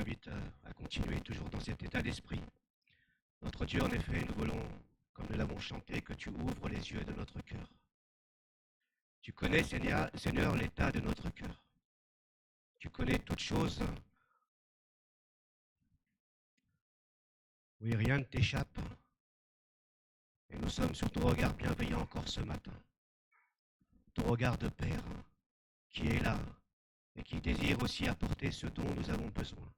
invite à continuer toujours dans cet état d'esprit. Notre Dieu, en effet, nous voulons, comme nous l'avons chanté, que tu ouvres les yeux de notre cœur. Tu connais, Seigneur, l'état de notre cœur. Tu connais toutes choses. Oui, rien ne t'échappe. Et nous sommes sur ton regard bienveillant encore ce matin. Ton regard de Père qui est là et qui désire aussi apporter ce dont nous avons besoin.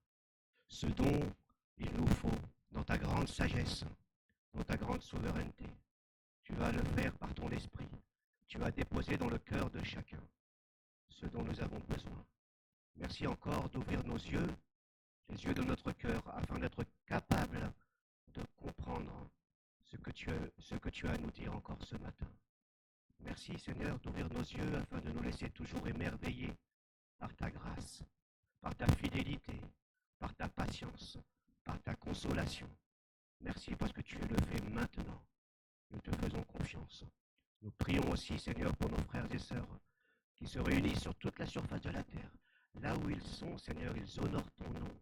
Ce dont il nous faut dans ta grande sagesse, dans ta grande souveraineté. Tu vas le faire par ton esprit. Tu vas déposer dans le cœur de chacun ce dont nous avons besoin. Merci encore d'ouvrir nos yeux, les yeux de notre cœur, afin d'être capables de comprendre ce que tu as à nous dire encore ce matin. Merci Seigneur d'ouvrir nos yeux afin de nous laisser toujours émerveiller par ta grâce, par ta fidélité, par ta patience, par ta consolation. Merci parce que tu le fais maintenant. Nous te faisons confiance. Nous prions aussi, Seigneur, pour nos frères et sœurs qui se réunissent sur toute la surface de la terre. Là où ils sont, Seigneur, ils honorent ton nom.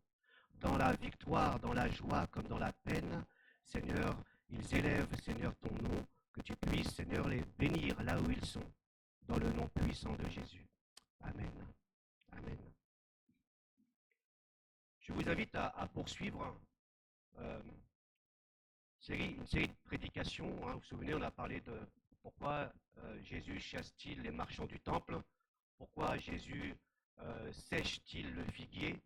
Dans la victoire, dans la joie, comme dans la peine, Seigneur, ils élèvent, Seigneur, ton nom. Que tu puisses, Seigneur, les bénir là où ils sont. Dans le nom puissant de Jésus. Amen. Amen. Je vous invite à poursuivre une série de prédications. Vous vous souvenez, on a parlé de pourquoi Jésus chasse-t-il les marchands du temple, pourquoi Jésus sèche-t-il le figuier.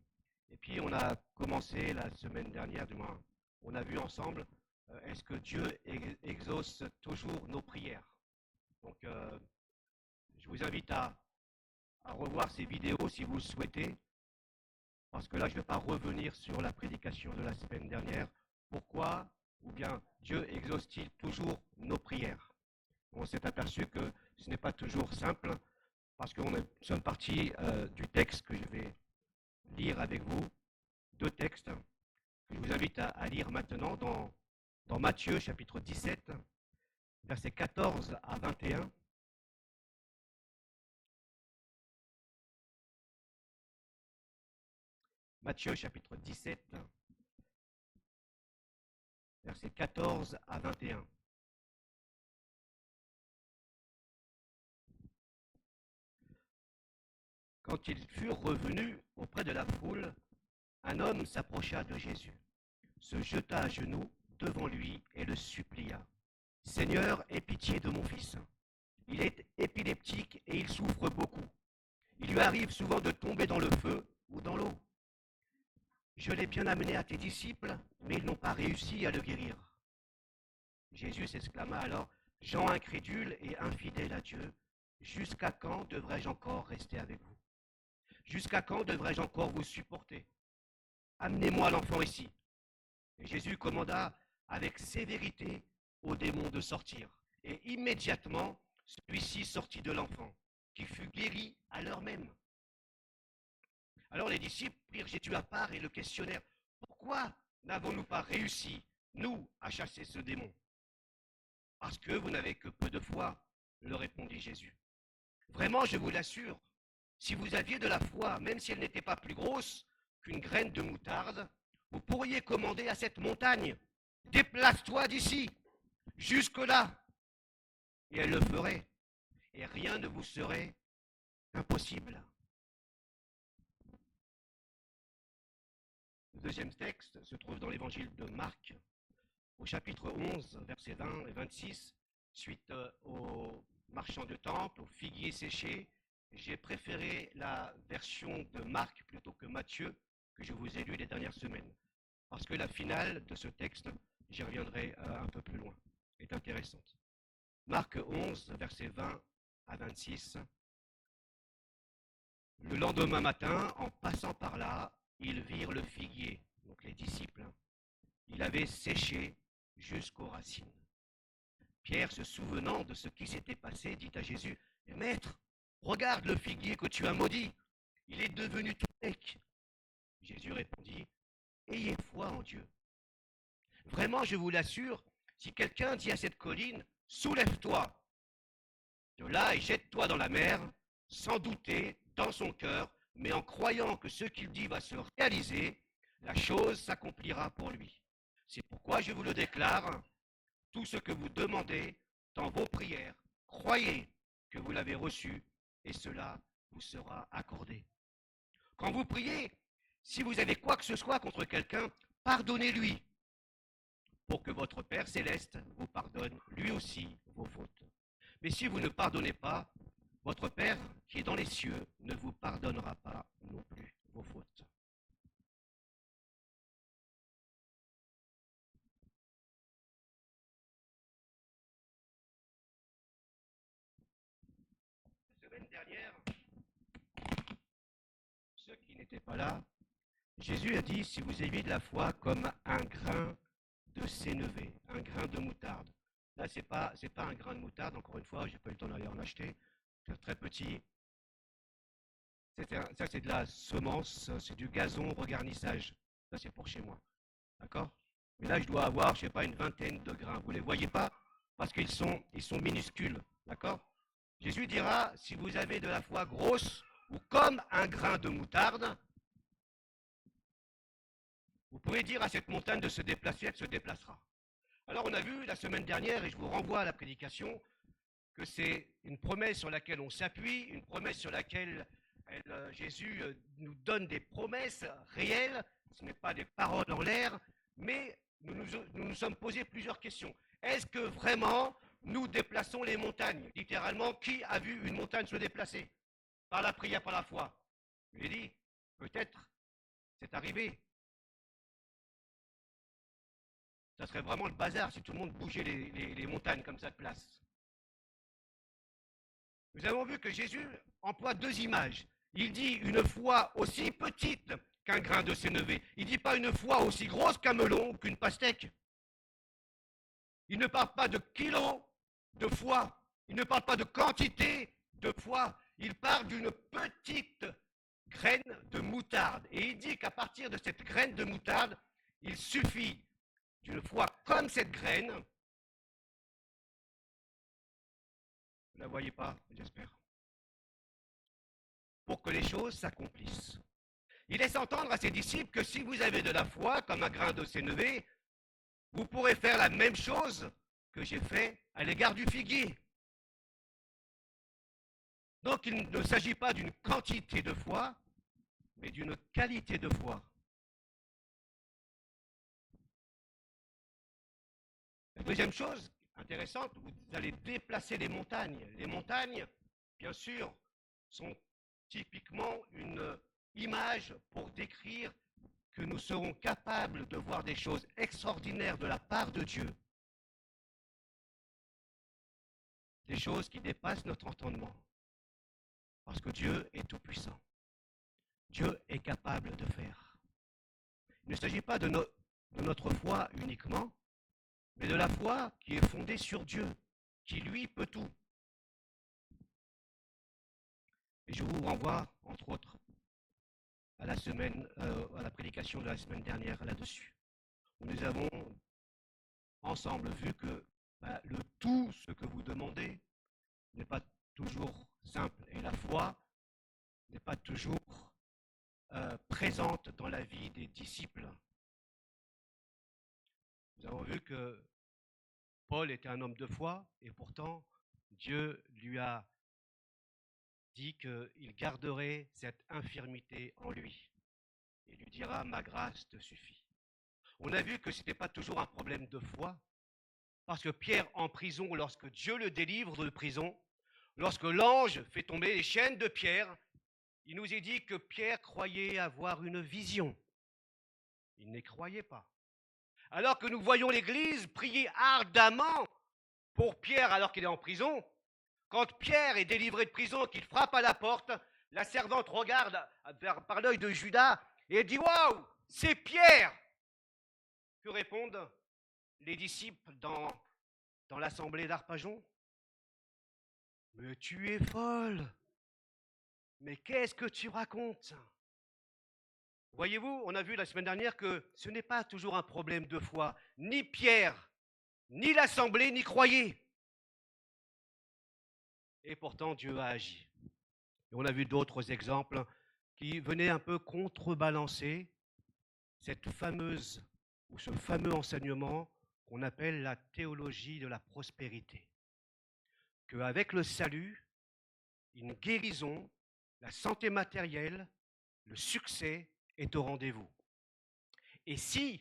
Et puis on a commencé la semaine dernière, du moins, on a vu ensemble, est-ce que Dieu exauce toujours nos prières. Donc je vous invite à revoir ces vidéos si vous le souhaitez, parce que là je ne vais pas revenir sur la prédication de la semaine dernière. Pourquoi ou bien Dieu exauce-t-il toujours nos prières? On s'est aperçu que ce n'est pas toujours simple, parce que nous sommes partis du texte que je vais lire avec vous, deux textes que je vous invite à lire maintenant dans Matthieu chapitre 17, versets 14 à 21. Matthieu chapitre 17, versets 14 à 21. Quand ils furent revenus auprès de la foule, un homme s'approcha de Jésus, se jeta à genoux devant lui et le supplia. « Seigneur, aie pitié de mon fils. Il est épileptique et il souffre beaucoup. Il lui arrive souvent de tomber dans le feu ou dans l'eau. Je l'ai bien amené à tes disciples, mais ils n'ont pas réussi à le guérir. » Jésus s'exclama alors, « Gens incrédules et infidèles à Dieu, jusqu'à quand devrais-je encore rester avec vous? Jusqu'à quand devrais-je encore vous supporter? Amenez-moi l'enfant ici. » Et Jésus commanda avec sévérité au démon de sortir. Et immédiatement, celui-ci sortit de l'enfant, qui fut guéri à l'heure même. Alors les disciples prirent Jésus à part et le questionnèrent. « Pourquoi n'avons-nous pas réussi, nous, à chasser ce démon? » « Parce que vous n'avez que peu de foi, leur répondit Jésus. Vraiment, je vous l'assure, si vous aviez de la foi, même si elle n'était pas plus grosse qu'une graine de moutarde, vous pourriez commander à cette montagne, déplace-toi d'ici, jusque-là, et elle le ferait, et rien ne vous serait impossible. Le deuxième texte se trouve dans l'évangile de Marc, au chapitre 11, versets 20 et 26, suite aux marchands de temple, aux figuiers séchés. J'ai préféré la version de Marc plutôt que Matthieu, que je vous ai lu les dernières semaines. Parce que la finale de ce texte, j'y reviendrai un peu plus loin, est intéressante. Marc 11, versets 20 à 26. Le lendemain matin, en passant par là, ils virent le figuier, donc les disciples. Il avait séché jusqu'aux racines. Pierre, se souvenant de ce qui s'était passé, dit à Jésus, « Maître, regarde le figuier que tu as maudit, il est devenu tout sec. » Jésus répondit, « Ayez foi en Dieu. Vraiment, je vous l'assure, si quelqu'un dit à cette colline, « Soulève-toi de là et jette-toi dans la mer », sans douter dans son cœur, mais en croyant que ce qu'il dit va se réaliser, la chose s'accomplira pour lui. C'est pourquoi je vous le déclare, tout ce que vous demandez dans vos prières, croyez que vous l'avez reçu et cela vous sera accordé. Quand vous priez, si vous avez quoi que ce soit contre quelqu'un, pardonnez-lui, pour que votre Père céleste vous pardonne lui aussi vos fautes. Mais si vous ne pardonnez pas, votre Père qui est dans les cieux ne vous pardonnera pas non plus vos fautes. La semaine dernière, ceux qui n'étaient pas là, Jésus a dit, si vous aviez de la foi comme un grain de sénévé, un grain de moutarde. Là, c'est pas un grain de moutarde, encore une fois, j'ai pas eu le temps d'aller en acheter, c'est très petit. Ça, c'est de la semence, c'est du gazon regarnissage. Ça, c'est pour chez moi. D'accord? Mais là, je dois avoir, je sais pas, une vingtaine de grains. Vous les voyez pas? Parce ils sont minuscules. D'accord? Jésus dira, si vous avez de la foi grosse ou comme un grain de moutarde, vous pouvez dire à cette montagne de se déplacer, elle se déplacera. Alors on a vu la semaine dernière, et je vous renvoie à la prédication, que c'est une promesse sur laquelle on s'appuie, une promesse sur laquelle Jésus nous donne des promesses réelles, ce n'est pas des paroles en l'air, mais nous sommes posé plusieurs questions. Est-ce que vraiment nous déplaçons les montagnes? Littéralement, qui a vu une montagne se déplacer? Par la prière, par la foi. Je l'ai dit, peut-être, c'est arrivé. Ça serait vraiment le bazar si tout le monde bougeait les montagnes comme ça de place. Nous avons vu que Jésus emploie deux images. Il dit une foi aussi petite qu'un grain de sénévé. Il ne dit pas une foi aussi grosse qu'un melon ou qu'une pastèque. Il ne parle pas de kilos de foi. Il ne parle pas de quantité de foi. Il parle d'une petite graine de moutarde. Et il dit qu'à partir de cette graine de moutarde, il suffit d'une foi comme cette graine. Vous ne la voyez pas, j'espère. Pour que les choses s'accomplissent. Il laisse entendre à ses disciples que si vous avez de la foi comme un grain de sénévé, vous pourrez faire la même chose que j'ai fait à l'égard du figuier. Donc il ne s'agit pas d'une quantité de foi, mais d'une qualité de foi. La deuxième chose intéressante, vous allez déplacer les montagnes. Les montagnes, bien sûr, sont typiquement une image pour décrire que nous serons capables de voir des choses extraordinaires de la part de Dieu. Des choses qui dépassent notre entendement. Parce que Dieu est tout-puissant. Dieu est capable de faire. Il ne s'agit pas de notre foi uniquement, mais de la foi qui est fondée sur Dieu, qui lui peut tout. Et je vous renvoie, entre autres, à la prédication de la semaine dernière là-dessus. Nous avons ensemble vu que le tout ce que vous demandez n'est pas toujours simple et la foi n'est pas toujours présente dans la vie des disciples. Nous avons vu que Paul était un homme de foi et pourtant Dieu lui a dit qu'il garderait cette infirmité en lui. Il lui dira, ma grâce te suffit. On a vu que ce n'était pas toujours un problème de foi, parce que Pierre en prison, lorsque Dieu le délivre de prison, lorsque l'ange fait tomber les chaînes de Pierre, il nous est dit que Pierre croyait avoir une vision. Il n'y croyait pas. Alors que nous voyons l'Église prier ardemment pour Pierre alors qu'il est en prison, quand Pierre est délivré de prison, qu'il frappe à la porte, la servante regarde par l'œil de Judas et dit « Waouh, c'est Pierre !» Que répondent les disciples dans l'assemblée d'Arpajon? « Mais tu es folle! Mais qu'est-ce que tu racontes ?» Voyez-vous, on a vu la semaine dernière que ce n'est pas toujours un problème de foi. Ni Pierre, ni l'assemblée n'y croyaient. Et pourtant, Dieu a agi. Et on a vu d'autres exemples qui venaient un peu contrebalancer ce fameux enseignement qu'on appelle la théologie de la prospérité. Qu'avec le salut, une guérison, la santé matérielle, le succès est au rendez-vous. Et si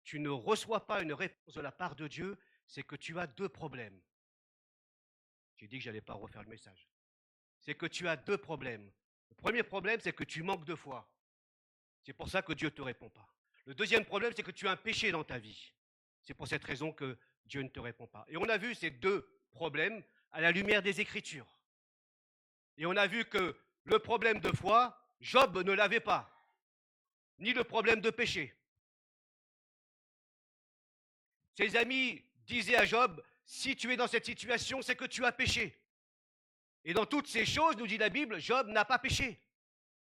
tu ne reçois pas une réponse de la part de Dieu, c'est que tu as deux problèmes. J'ai dit que je n'allais pas refaire le message. C'est que tu as deux problèmes. Le premier problème, c'est que tu manques de foi. C'est pour ça que Dieu ne te répond pas. Le deuxième problème, c'est que tu as un péché dans ta vie. C'est pour cette raison que Dieu ne te répond pas. Et on a vu ces deux problèmes à la lumière des Écritures. Et on a vu que le problème de foi, Job ne l'avait pas, ni le problème de péché. Ses amis disaient à Job, si tu es dans cette situation, c'est que tu as péché. Et dans toutes ces choses, nous dit la Bible, Job n'a pas péché.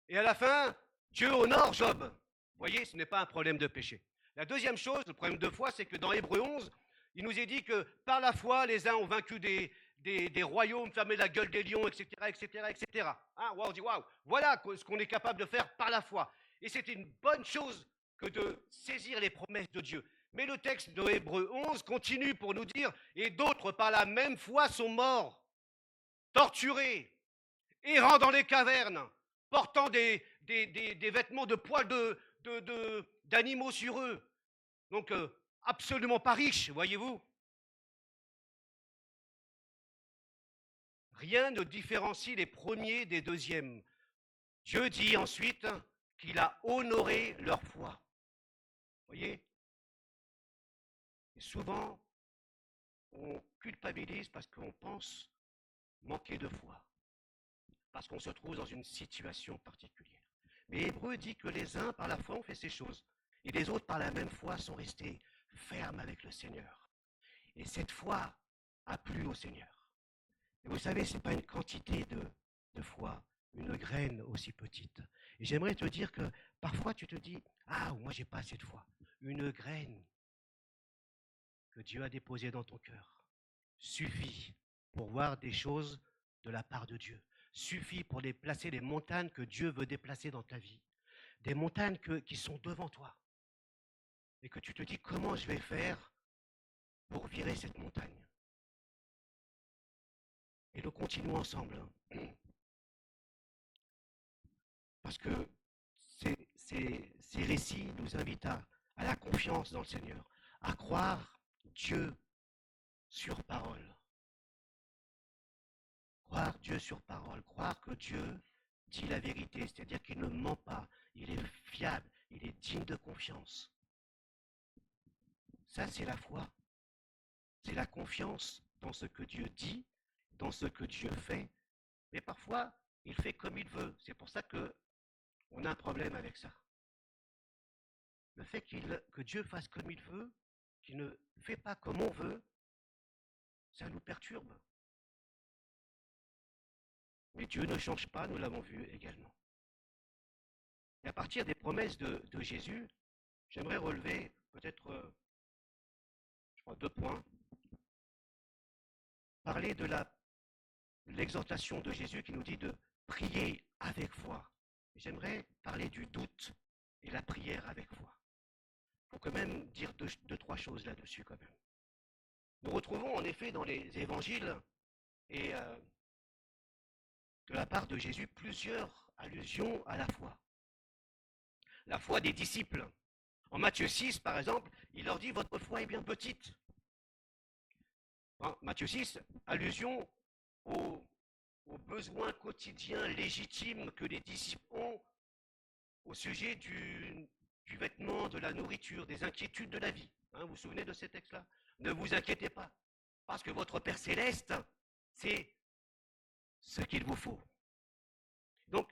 Et à la fin, Dieu honore Job. Vous voyez, ce n'est pas un problème de péché. La deuxième chose, le problème de foi, c'est que dans Hébreux 11, il nous est dit que par la foi, les uns ont vaincu des royaumes, fermé la gueule des lions, etc., etc., etc. Hein, on dit, waouh, voilà ce qu'on est capable de faire par la foi. Et c'est une bonne chose que de saisir les promesses de Dieu. Mais le texte de Hébreux 11 continue pour nous dire, et d'autres par la même foi sont morts, torturés, errant dans les cavernes, portant des vêtements de poils d'animaux sur eux. Donc, absolument pas riches, voyez-vous. Rien ne différencie les premiers des deuxièmes. Dieu dit ensuite qu'il a honoré leur foi. Vous voyez? Et souvent, on culpabilise parce qu'on pense manquer de foi, parce qu'on se trouve dans une situation particulière. Mais Hébreu dit que les uns, par la foi, ont fait ces choses, et les autres, par la même foi, sont restés fermes avec le Seigneur. Et cette foi a plu au Seigneur. Et vous savez, ce n'est pas une quantité de foi, une graine aussi petite. Et j'aimerais te dire que parfois tu te dis, ah, moi j'ai pas assez de foi. Une graine que Dieu a déposée dans ton cœur suffit pour voir des choses de la part de Dieu. Suffit pour déplacer les montagnes que Dieu veut déplacer dans ta vie. Des montagnes qui sont devant toi. Et que tu te dis, comment je vais faire pour virer cette montagne? Et nous continuons ensemble. Parce que ces récits nous invitent à la confiance dans le Seigneur, à croire Dieu sur parole. Croire Dieu sur parole, croire que Dieu dit la vérité, c'est-à-dire qu'il ne ment pas, il est fiable, il est digne de confiance. Ça, c'est la foi. C'est la confiance dans ce que Dieu dit, dans ce que Dieu fait. Mais parfois, il fait comme il veut. C'est pour ça qu'on a un problème avec ça. Le fait que Dieu fasse comme il veut, qu'il ne fait pas comme on veut, ça nous perturbe. Mais Dieu ne change pas, nous l'avons vu également. Et à partir des promesses de Jésus, j'aimerais relever peut-être, je crois, 2 points. Parler de l'exhortation de Jésus qui nous dit de prier avec foi. J'aimerais parler du doute et la prière avec foi. Il faut quand même dire deux, trois choses là-dessus quand même. Nous retrouvons en effet dans les évangiles et de la part de Jésus plusieurs allusions à la foi. La foi des disciples. En Matthieu 6, par exemple, il leur dit « Votre foi est bien petite ». Matthieu 6, allusion aux besoins quotidiens légitimes que les disciples ont au sujet du vêtement, de la nourriture, des inquiétudes de la vie. Vous vous souvenez de ces textes-là? Ne vous inquiétez pas, parce que votre Père Céleste, c'est ce qu'il vous faut. Donc,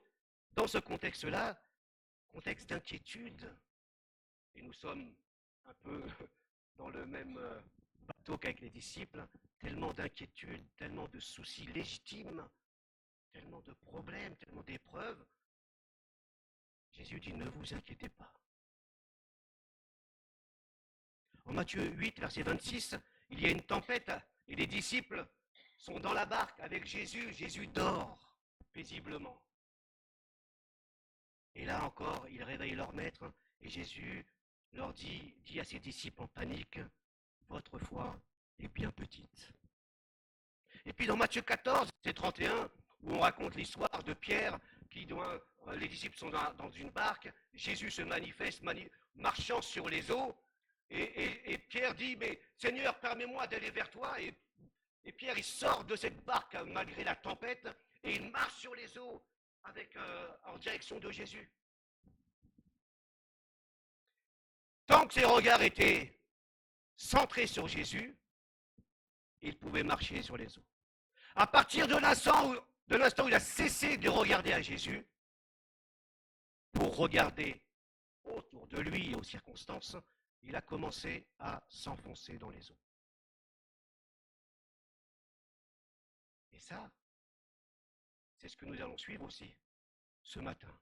dans ce contexte-là, contexte d'inquiétude, et nous sommes un peu dans le même bateau qu'avec les disciples, tellement d'inquiétudes, tellement de soucis légitimes, tellement de problèmes, tellement d'épreuves. Jésus dit, ne vous inquiétez pas. En Matthieu 8, verset 26, il y a une tempête et les disciples sont dans la barque avec Jésus. Jésus dort paisiblement. Et là encore, ils réveillent leur maître, et Jésus leur dit à ses disciples en panique, votre foi est bien petite. Et puis dans Matthieu 14, c'est 31, où on raconte l'histoire de Pierre, les disciples sont dans une barque, Jésus se manifeste marchant sur les eaux, et Pierre dit, mais Seigneur, permets-moi d'aller vers toi, et Pierre, il sort de cette barque malgré la tempête, et il marche sur les eaux en direction de Jésus. Tant que ses regards étaient centrés sur Jésus, il pouvait marcher sur les eaux. À partir de l'instant où il a cessé de regarder à Jésus, pour regarder autour de lui et aux circonstances, il a commencé à s'enfoncer dans les eaux. Et ça, c'est ce que nous allons suivre aussi ce matin.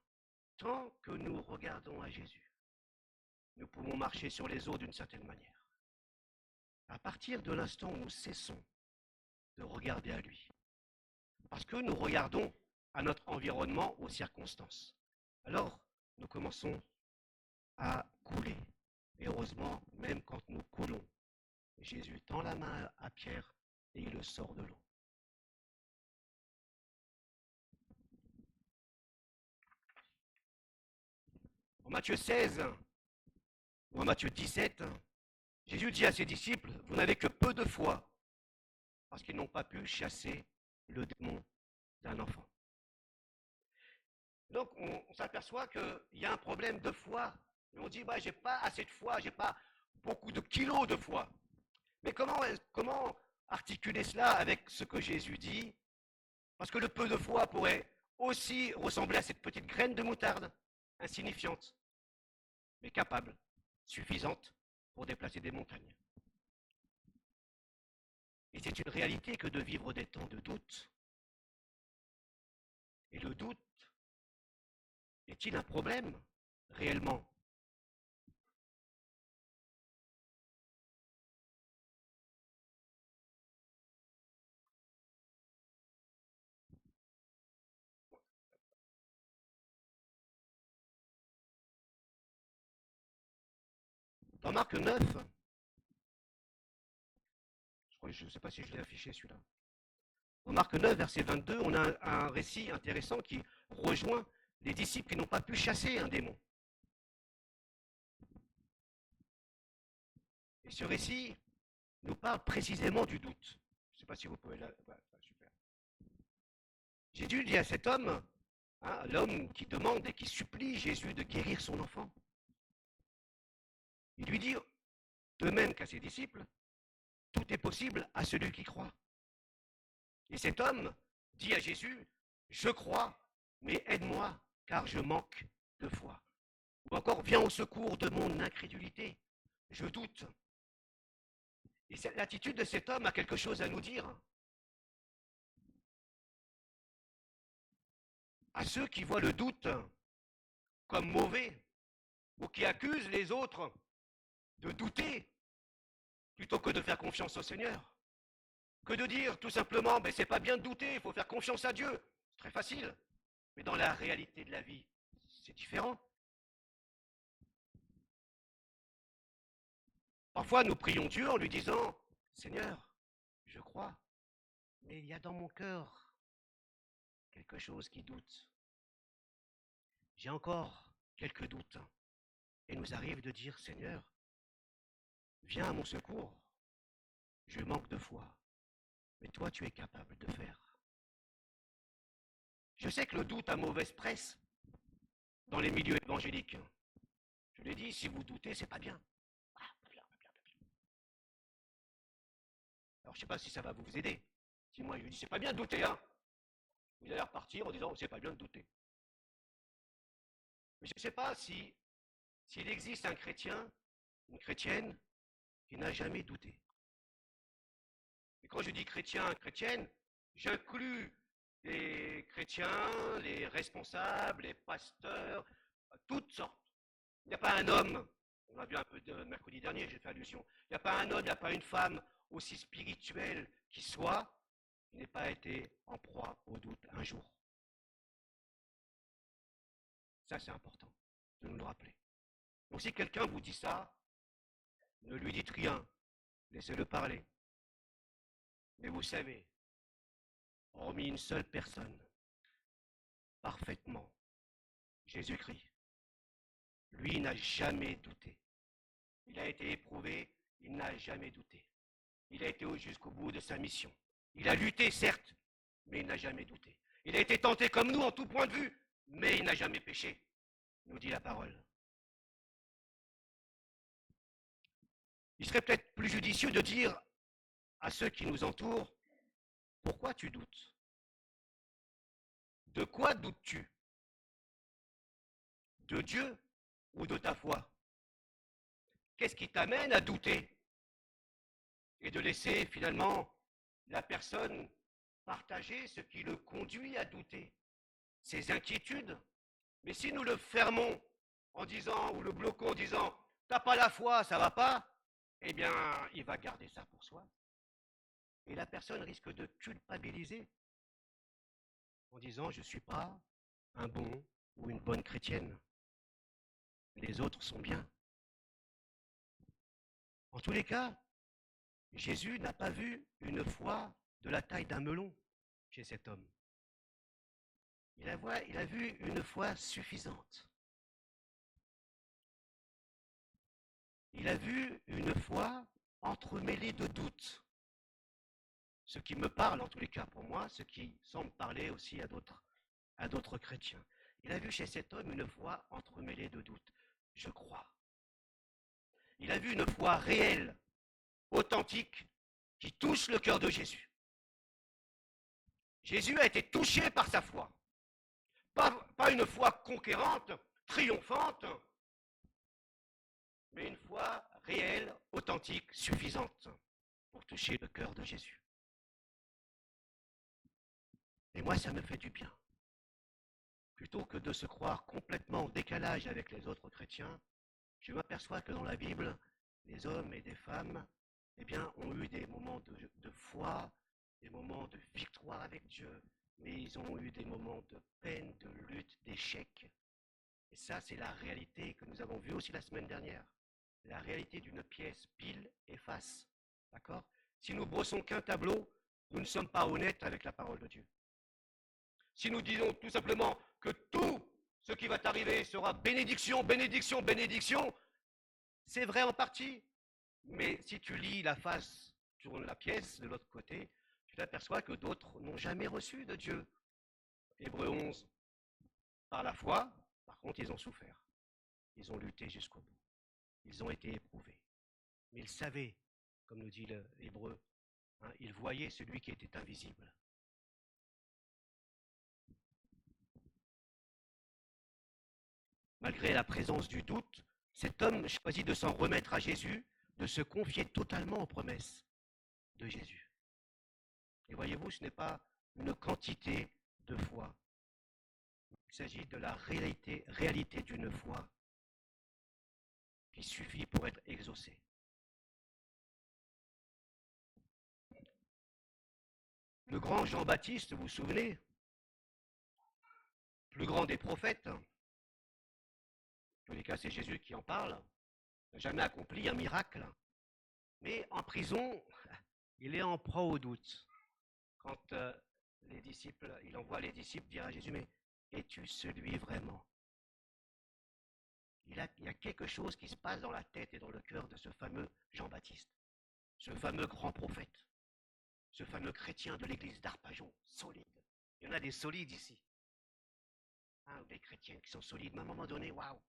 Tant que nous regardons à Jésus, nous pouvons marcher sur les eaux d'une certaine manière. À partir de l'instant où nous cessons de regarder à lui, parce que nous regardons à notre environnement, aux circonstances, alors nous commençons à couler. Et heureusement, même quand nous coulons, Jésus tend la main à Pierre et il le sort de l'eau. En Matthieu 16 ou en Matthieu 17, Jésus dit à ses disciples, vous n'avez que peu de foi, parce qu'ils n'ont pas pu chasser le démon d'un enfant. Donc on s'aperçoit qu'il y a un problème de foi. Et on dit, j'ai pas assez de foi, j'ai pas beaucoup de kilos de foi. Mais comment articuler cela avec ce que Jésus dit? Parce que le peu de foi pourrait aussi ressembler à cette petite graine de moutarde, insignifiante, mais capable, suffisante pour déplacer des montagnes. Et c'est une réalité que de vivre des temps de doute. Et le doute est-il un problème réellement? Dans Marc 9, je ne sais pas si je l'ai affiché celui-là. Dans Marc 9, verset 22, on a un récit intéressant qui rejoint les disciples qui n'ont pas pu chasser un démon. Et ce récit nous parle précisément du doute. Je ne sais pas si vous pouvez là. Super. Jésus dit à cet homme, l'homme qui demande et qui supplie Jésus de guérir son enfant, il lui dit, de même qu'à ses disciples, tout est possible à celui qui croit. Et cet homme dit à Jésus, je crois, mais aide-moi, car je manque de foi. Ou encore, viens au secours de mon incrédulité, je doute. Et l'attitude de cet homme a quelque chose à nous dire. À ceux qui voient le doute comme mauvais, ou qui accusent les autres de douter, plutôt que de faire confiance au Seigneur. Que de dire tout simplement, c'est pas bien de douter, il faut faire confiance à Dieu. C'est très facile. Mais dans la réalité de la vie, c'est différent. Parfois, nous prions Dieu en lui disant, Seigneur, je crois, mais il y a dans mon cœur quelque chose qui doute. J'ai encore quelques doutes. Et nous arrive de dire, Seigneur, viens à mon secours. Je manque de foi. Mais toi, tu es capable de faire. Je sais que le doute a mauvaise presse dans les milieux évangéliques. Je l'ai dit, si vous doutez, c'est pas bien. Alors, je ne sais pas si ça va vous aider. Si moi, je lui dis, c'est pas bien de douter, vous allez repartir en disant, c'est pas bien de douter. Mais je ne sais pas s'il existe un chrétien, une chrétienne, qui n'a jamais douté. Et quand je dis chrétien, chrétienne, j'inclus les chrétiens, les responsables, les pasteurs, toutes sortes. Il n'y a pas un homme, on a vu un peu de mercredi dernier, j'ai fait allusion, il n'y a pas un homme, il n'y a pas une femme aussi spirituelle qui soit, qui n'ait pas été en proie au doute un jour. Ça, c'est important de nous le rappeler. Donc si quelqu'un vous dit ça, ne lui dites rien, laissez-le parler. Mais vous savez, hormis une seule personne, parfaitement, Jésus-Christ, lui n'a jamais douté. Il a été éprouvé, il n'a jamais douté. Il a été jusqu'au bout de sa mission. Il a lutté, certes, mais il n'a jamais douté. Il a été tenté comme nous en tout point de vue, mais il n'a jamais péché, nous dit la parole. Il serait peut-être plus judicieux de dire à ceux qui nous entourent, pourquoi tu doutes? De quoi doutes-tu? De Dieu ou de ta foi? Qu'est-ce qui t'amène à douter? Et de laisser finalement la personne partager ce qui le conduit à douter, ses inquiétudes. Mais si nous le fermons en disant, ou le bloquons en disant, t'as pas la foi, ça va pas, eh bien, il va garder ça pour soi. Et la personne risque de culpabiliser en disant, je ne suis pas un bon ou une bonne chrétienne. Les autres sont bien. En tous les cas, Jésus n'a pas vu une foi de la taille d'un melon chez cet homme. Il a vu une foi suffisante. Il a vu une foi entremêlée de doutes. Ce qui me parle, en tous les cas pour moi, ce qui semble parler aussi à d'autres chrétiens. Il a vu chez cet homme une foi entremêlée de doutes. Je crois. Il a vu une foi réelle, authentique, qui touche le cœur de Jésus. Jésus a été touché par sa foi. Pas une foi conquérante, triomphante, mais une foi réelle, authentique, suffisante pour toucher le cœur de Jésus. Et moi, ça me fait du bien. Plutôt que de se croire complètement en décalage avec les autres chrétiens, je m'aperçois que dans la Bible, les hommes et des femmes, eh bien, ont eu des moments de foi, des moments de victoire avec Dieu, mais ils ont eu des moments de peine, de lutte, d'échec. Et ça, c'est la réalité que nous avons vue aussi la semaine dernière. La réalité d'une pièce pile et face. D'accord? Si nous brossons qu'un tableau, nous ne sommes pas honnêtes avec la parole de Dieu. Si nous disons tout simplement que tout ce qui va t'arriver sera bénédiction, bénédiction, bénédiction, c'est vrai en partie. Mais si tu lis la face, tourne la pièce de l'autre côté, tu t'aperçois que d'autres n'ont jamais reçu de Dieu. Hébreux 11, par la foi, par contre, ils ont souffert. Ils ont lutté jusqu'au bout. Ils ont été éprouvés. Mais ils savaient, comme nous dit l'Hébreu, hein, ils voyaient celui qui était invisible. Malgré la présence du doute, cet homme choisit de s'en remettre à Jésus, de se confier totalement aux promesses de Jésus. Et voyez-vous, ce n'est pas une quantité de foi. Il s'agit de la réalité d'une foi qui suffit pour être exaucée. Le grand Jean-Baptiste, vous vous souvenez, plus grand des prophètes, en tous les cas c'est Jésus qui en parle, n'a jamais accompli un miracle. Mais en prison, il est en proie au doute. Quand il envoie les disciples dire à Jésus, mais es-tu celui vraiment? Il y a quelque chose qui se passe dans la tête et dans le cœur de ce fameux Jean-Baptiste, ce fameux grand prophète, ce fameux chrétien de l'église d'Arpajon, solide. Il y en a des solides ici. Hein, des chrétiens qui sont solides, mais à un moment donné, waouh,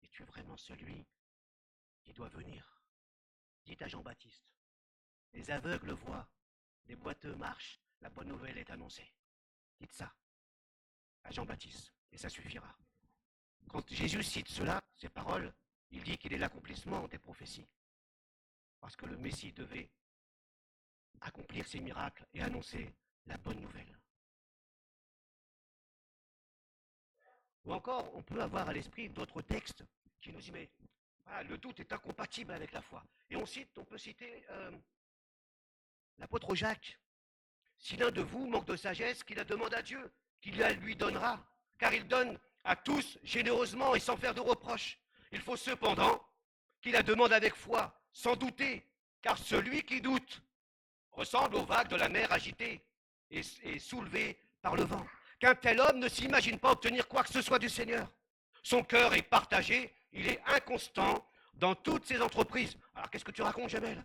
es-tu vraiment celui qui doit venir? Dites à Jean-Baptiste, les aveugles voient, les boiteux marchent, la bonne nouvelle est annoncée. Dites ça à Jean-Baptiste, et ça suffira. Quand Jésus cite cela, ces paroles, il dit qu'il est l'accomplissement des prophéties. Parce que le Messie devait accomplir ses miracles et annoncer la bonne nouvelle. Ou encore, on peut avoir à l'esprit d'autres textes qui nous disent, mais voilà, le doute est incompatible avec la foi. Et on peut citer l'apôtre Jacques. Si l'un de vous manque de sagesse, qu'il la demande à Dieu, qu'il la lui donnera, car il donne à tous généreusement et sans faire de reproches. Il faut cependant qu'il la demande avec foi, sans douter, car celui qui doute ressemble aux vagues de la mer agitées et soulevées par le vent. Qu'un tel homme ne s'imagine pas obtenir quoi que ce soit du Seigneur. Son cœur est partagé, il est inconstant dans toutes ses entreprises. Alors qu'est-ce que tu racontes, Jamel?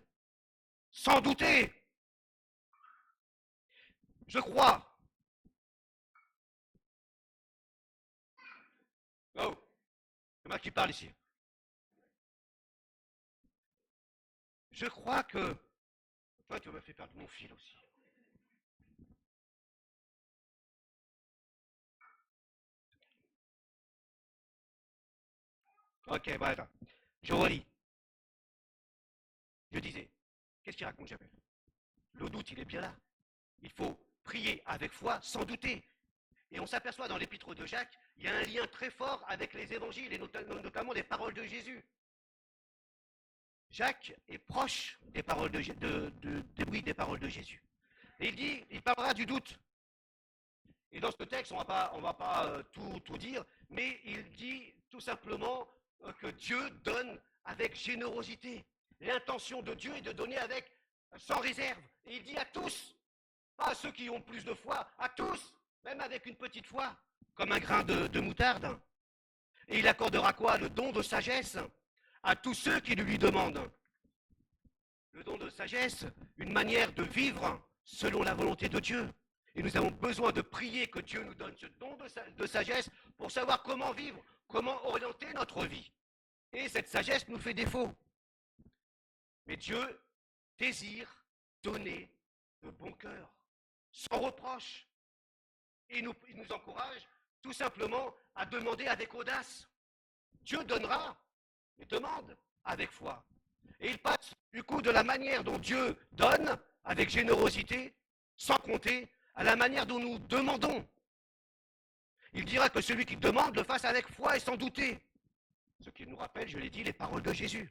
Sans douter, je crois. Oh, c'est moi qui parle ici. Je crois que... Toi, tu m'as fait perdre mon fil aussi. Ok, bon, attends. Je relis. Je disais, qu'est-ce qu'il raconte, Jamel? Le doute, il est bien là. Il faut prier avec foi sans douter. Et on s'aperçoit dans l'épître de Jacques, il y a un lien très fort avec les évangiles et notamment les paroles de Jésus. Jacques est proche des paroles oui, des paroles de Jésus. Et il dit, il parlera du doute. Et dans ce texte, on va pas tout dire, mais il dit tout simplement que Dieu donne avec générosité. L'intention de Dieu est de donner avec sans réserve. Et il dit à tous, pas à ceux qui ont plus de foi, à tous, même avec une petite foi, comme un grain de moutarde. Et il accordera quoi? Le don de sagesse à tous ceux qui le lui demandent. Le don de sagesse, une manière de vivre selon la volonté de Dieu. Et nous avons besoin de prier que Dieu nous donne ce don de sagesse pour savoir comment vivre, comment orienter notre vie. Et cette sagesse nous fait défaut. Mais Dieu désire donner de bon cœur, sans reproche. Et il nous encourage tout simplement à demander avec audace. Dieu donnera, mais demande avec foi. Et il passe du coup de la manière dont Dieu donne, avec générosité, sans compter, à la manière dont nous demandons. Il dira que celui qui demande le fasse avec foi et sans douter. Ce qui nous rappelle, je l'ai dit, les paroles de Jésus.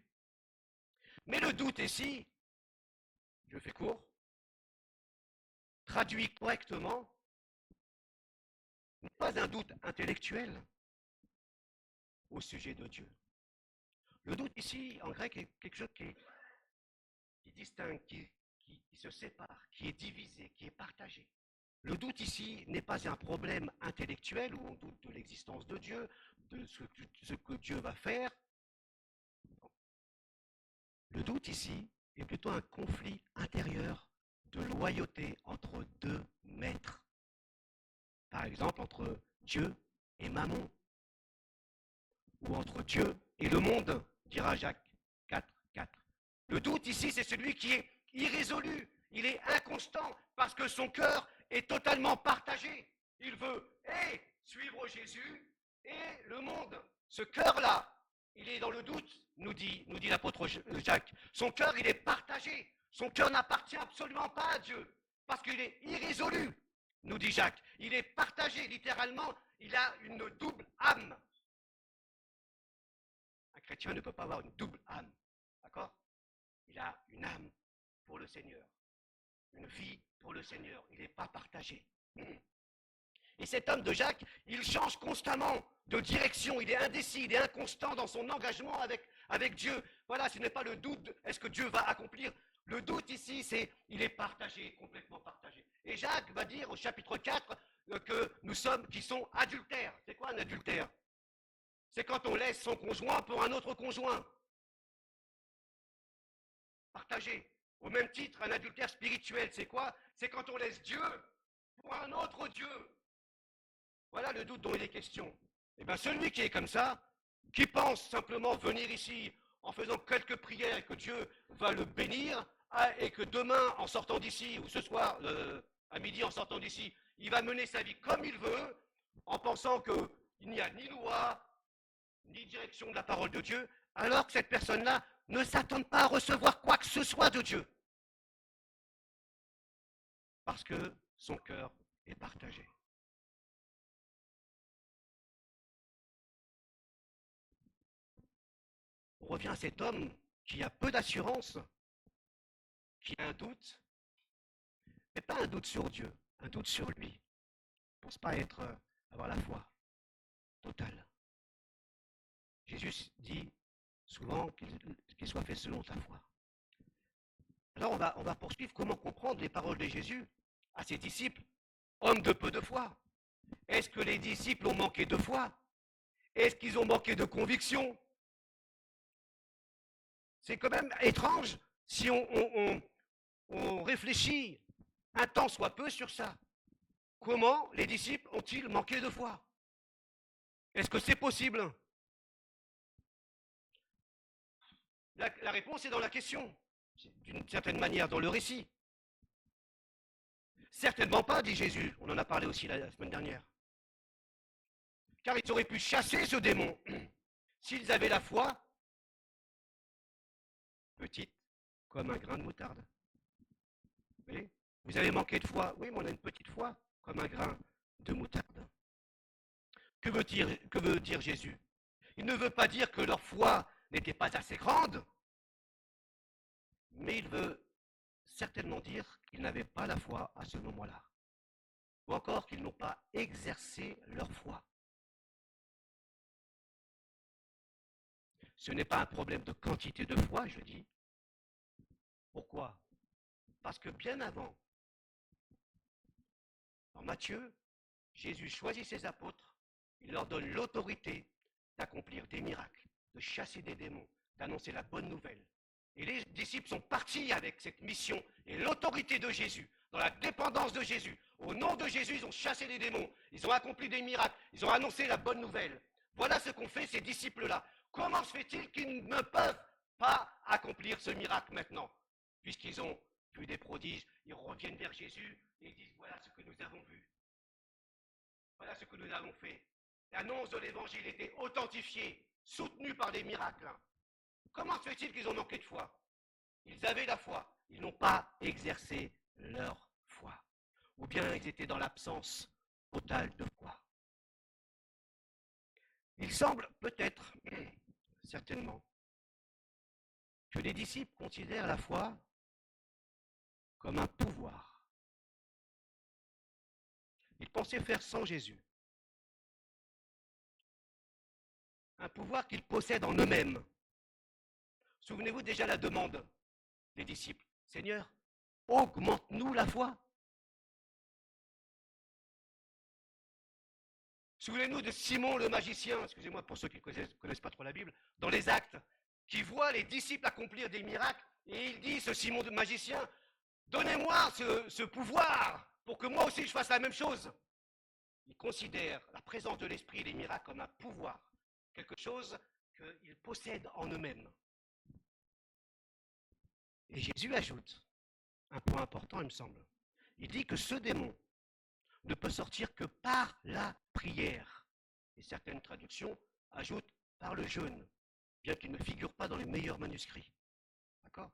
Mais le doute ici, je fais court, traduit correctement, n'est pas un doute intellectuel au sujet de Dieu. Le doute ici, en grec, est quelque chose qui distingue, qui se sépare, qui est divisé, qui est partagé. Le doute ici n'est pas un problème intellectuel où on doute de l'existence de Dieu, de ce que Dieu va faire. Le doute ici est plutôt un conflit intérieur de loyauté entre deux maîtres. Par exemple, entre Dieu et Mammon, ou entre Dieu et le monde, dira Jacques 4:4. Le doute ici, c'est celui qui est irrésolu, il est inconstant parce que son cœur est totalement partagé. Il veut et suivre Jésus et le monde. Ce cœur-là, il est dans le doute, nous dit l'apôtre Jacques. Son cœur, il est partagé. Son cœur n'appartient absolument pas à Dieu parce qu'il est irrésolu, nous dit Jacques. Il est partagé, littéralement, il a une double âme. Un chrétien ne peut pas avoir une double âme, d'accord? Il a une âme pour le Seigneur, une vie pour le Seigneur. Il n'est pas partagé. Et cet homme de Jacques, il change constamment de direction. Il est indécis, il est inconstant dans son engagement avec Dieu. Voilà, ce n'est pas le doute, est-ce que Dieu va accomplir? Le doute ici, c'est il est partagé, complètement partagé. Et Jacques va dire au chapitre 4 que nous sommes, qui sont adultères. C'est quoi un adultère? C'est quand on laisse son conjoint pour un autre conjoint. Partagé. Au même titre, un adultère spirituel, c'est quoi? C'est quand on laisse Dieu pour un autre Dieu. Voilà le doute dont il est question. Eh bien, celui qui est comme ça, qui pense simplement venir ici en faisant quelques prières et que Dieu va le bénir, et que demain, en sortant d'ici, ou ce soir, à midi, en sortant d'ici, il va mener sa vie comme il veut, en pensant qu'il n'y a ni loi, ni direction de la parole de Dieu, alors que cette personne-là ne s'attend pas à recevoir quoi que ce soit de Dieu. Parce que son cœur est partagé. On revient à cet homme qui a peu d'assurance, qui a un doute, mais pas un doute sur Dieu, un doute sur lui. Il ne pense pas avoir la foi. totale. Jésus dit souvent qu'il soit fait selon ta foi. Alors on va poursuivre comment comprendre les paroles de Jésus à ses disciples, hommes de peu de foi. Est-ce que les disciples ont manqué de foi? Est-ce qu'ils ont manqué de conviction? C'est quand même étrange si on réfléchit un temps soit peu sur ça. Comment les disciples ont-ils manqué de foi? Est-ce que c'est possible? La réponse est dans la question, d'une certaine manière, dans le récit. Certainement pas, dit Jésus, on en a parlé aussi la semaine dernière. Car ils auraient pu chasser ce démon s'ils avaient la foi petite comme un grain de moutarde. Oui, vous avez manqué de foi, oui, mais on a une petite foi comme un grain de moutarde. Que veut dire Jésus? Il ne veut pas dire que leur foi n'était pas assez grande, mais il veut certainement dire qu'ils n'avaient pas la foi à ce moment-là, ou encore qu'ils n'ont pas exercé leur foi. Ce n'est pas un problème de quantité de foi, je dis. Pourquoi? Parce que bien avant, dans Matthieu, Jésus choisit ses apôtres, il leur donne l'autorité d'accomplir des miracles, de chasser des démons, d'annoncer la bonne nouvelle. Et les disciples sont partis avec cette mission et l'autorité de Jésus, dans la dépendance de Jésus. Au nom de Jésus, ils ont chassé les démons, ils ont accompli des miracles, ils ont annoncé la bonne nouvelle. Voilà ce qu'ont fait ces disciples-là. Comment se fait-il qu'ils ne peuvent pas accomplir ce miracle maintenant? Puisqu'ils ont vu des prodiges, ils reviennent vers Jésus et ils disent, voilà ce que nous avons vu. Voilà ce que nous avons fait. L'annonce de l'évangile était authentifiée, soutenue par des miracles. Comment se fait-il qu'ils ont manqué de foi? Ils avaient la foi, ils n'ont pas exercé leur foi. Ou bien ils étaient dans l'absence totale de foi. Il semble peut-être, certainement, que les disciples considèrent la foi comme un pouvoir. Ils pensaient faire sans Jésus. Un pouvoir qu'ils possèdent en eux-mêmes. Souvenez-vous déjà la demande des disciples. Seigneur, augmente-nous la foi. Souvenez-nous de Simon le magicien, excusez-moi pour ceux qui ne connaissent pas trop la Bible, dans les Actes, qui voit les disciples accomplir des miracles, et il dit, ce Simon le magicien, donnez-moi ce pouvoir pour que moi aussi je fasse la même chose. Il considère la présence de l'Esprit et les miracles comme un pouvoir, quelque chose qu'ils possèdent en eux-mêmes. Et Jésus ajoute un point important, il me semble. Il dit que ce démon ne peut sortir que par la prière. Et certaines traductions ajoutent par le jeûne, bien qu'il ne figure pas dans les meilleurs manuscrits. D'accord?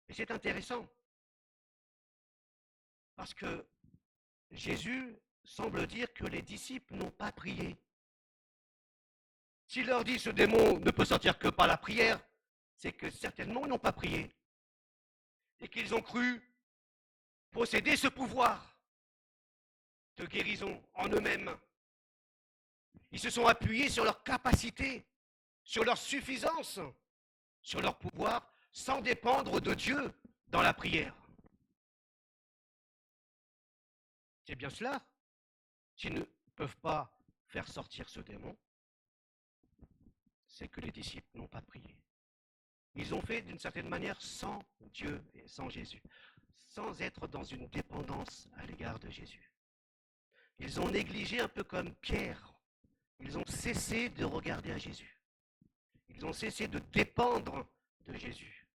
Et c'est intéressant, parce que Jésus semble dire que les disciples n'ont pas prié. S'il leur dit ce démon ne peut sortir que par la prière, c'est que certainement ils n'ont pas prié. Et qu'ils ont cru posséder ce pouvoir de guérison en eux-mêmes. Ils se sont appuyés sur leur capacité, sur leur suffisance, sur leur pouvoir, sans dépendre de Dieu dans la prière. C'est bien cela. S'ils ne peuvent pas faire sortir ce démon, c'est que les disciples n'ont pas prié. Ils ont fait d'une certaine manière sans Dieu et sans Jésus, sans être dans une dépendance à l'égard de Jésus. Ils ont négligé un peu comme Pierre. Ils ont cessé de regarder à Jésus. Ils ont cessé de dépendre de Jésus.